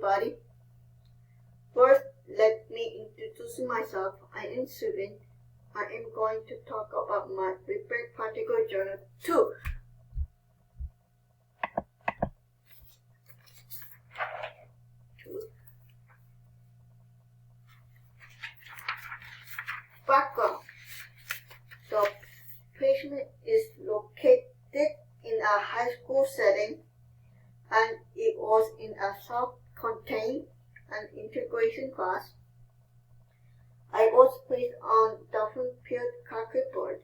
everybody. First, let me introduce myself. I am Subin. I am going to talk about my Prepared Particle Journal 2. Background. The patient is located in a high school setting, and it was in a self-contained and integration class. I was placed on different-peer calculus.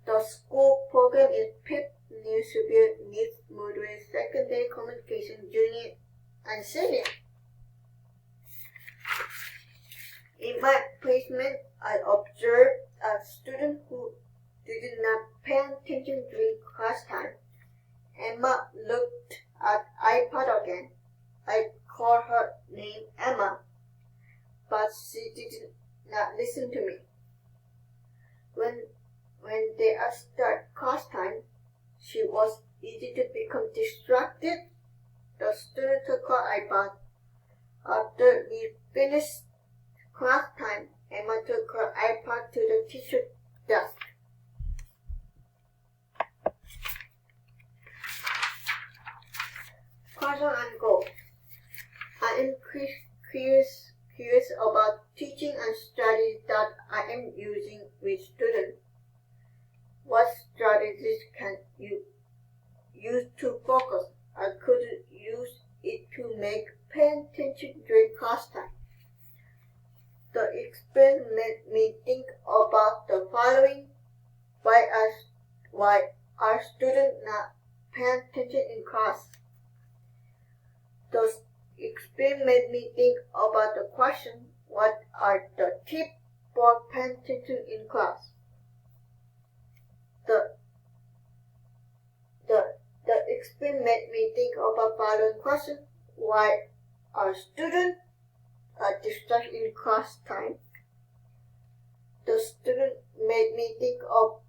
The school program is PIP, New Severe Needs Moderate Secondary Communication Junior and Senior. In my placement, I observed a student who did not pay attention during class time. Emma looked at iPad again. I called her name Emma, but she did not listen to me. When they start class time, she was easy to become distracted. The student took her iPad. After we finished class time, Emma took her iPad to the teacher's desk. Question and goal. I am curious about teaching and strategies that I am using with students. What strategies can you use to focus? I could use it to make pay attention during class time. The experience made me think about the following. Why are students not paying attention in class? The experience made me think about the question, what are the tips for paying attention in class? The experience made me think about the following question. Why are students distracted in class time? The student made me think of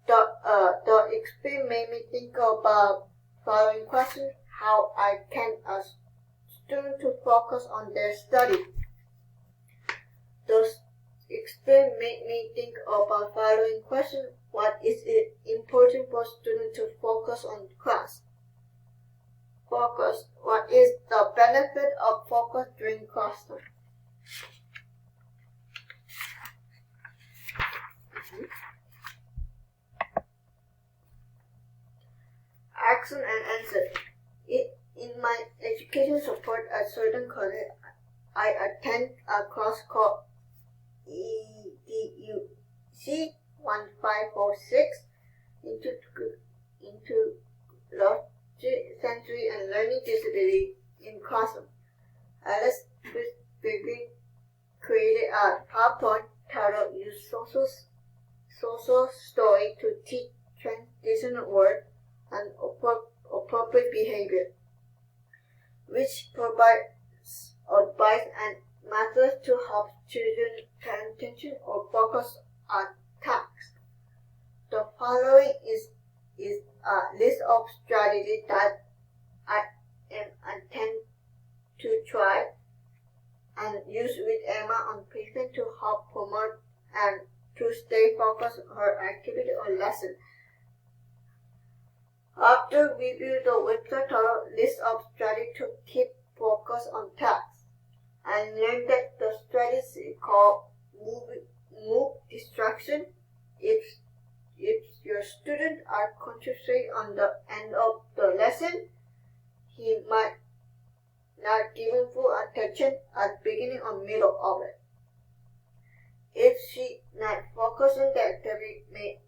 the experience made me think about following question: how I can a student to focus on their study. The experience made me think about following question: what is it important for students to focus on class? Focus. What is the benefit of focus during class time? Action and answer. In my education support at certain college, I attend a course called EDUC 1546 into sensory and learning disability in classroom. Alice Bigbing created a PowerPoint titled Use Social Story to Teach Transitional Words and Appropriate Behavior, which provides advice and methods to help children pay attention or focus on tasks. The following is a list of strategies that I am intend to try and use with Emma on placement to help promote and to stay focused on her activity or lesson. After review the website list of strategies to keep focus on tasks, I learned that the strategy is called move distraction. If your students are concentrating on the end of the lesson, he might not give full attention at the beginning or middle of it. If she not focusing on the activity,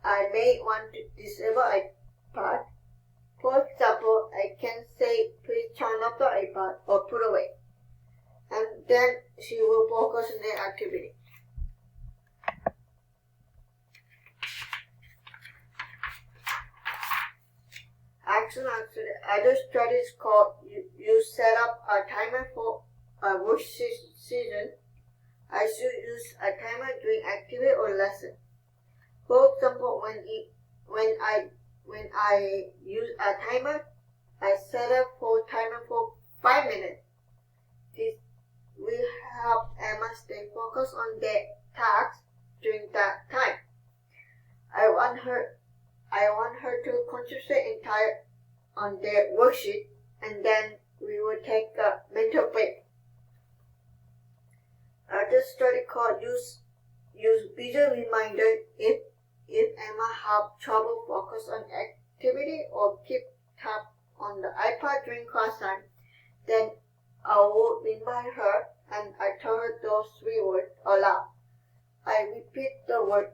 I may want to disable iPad. For example, I can say, please turn off the iPad or put away. And then she will focus on the activity. Action. Other strategies called you set up a timer for a work season. I should use a timer during activity or lesson. For example, when when I use a timer, I set up for timer for 5 minutes. This will help Emma stay focused on their tasks during that time. I want her to concentrate entirely on their worksheet, and then we will take a mental break. Other study called use visual reminder if Emma have trouble focus on activity or keep tab on the iPad during class time, then I will remind her and I tell her those 3 words aloud. I repeat the word.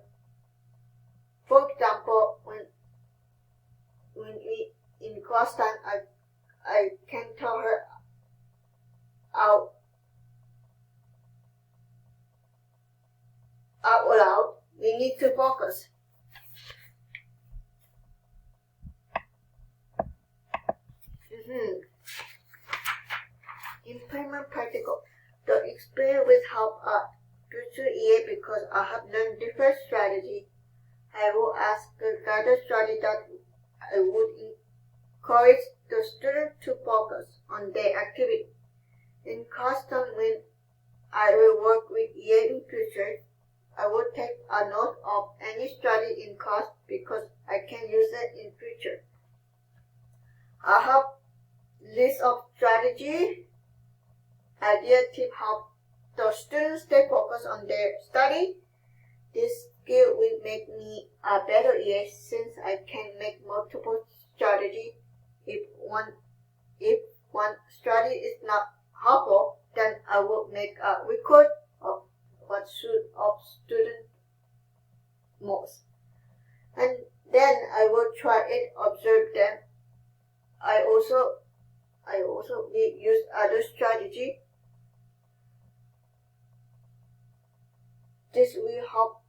For example, when we in class time, I can tell her out loud, we need to focus. Implement practical. The experience will help a future EA because I have learned different strategy. I will ask the guided strategy that I would encourage the student to focus on their activity. In class time, when I will work with EA in future, I will take a note of any strategy in class because I can use it in future. I have list of strategy, idea, tip help the students stay focused on their study. This skill will make me a better EA since I can make multiple strategy. If one strategy is not helpful, then I will make a record of what suits of student most. And then I will try it, observe them. I also will use other strategy. This will help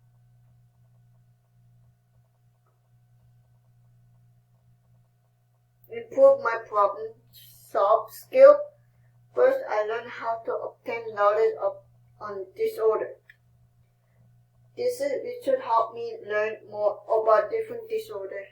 improve my problem solve skill. First, I learned how to obtain knowledge on disorder. This should help me learn more about different disorders.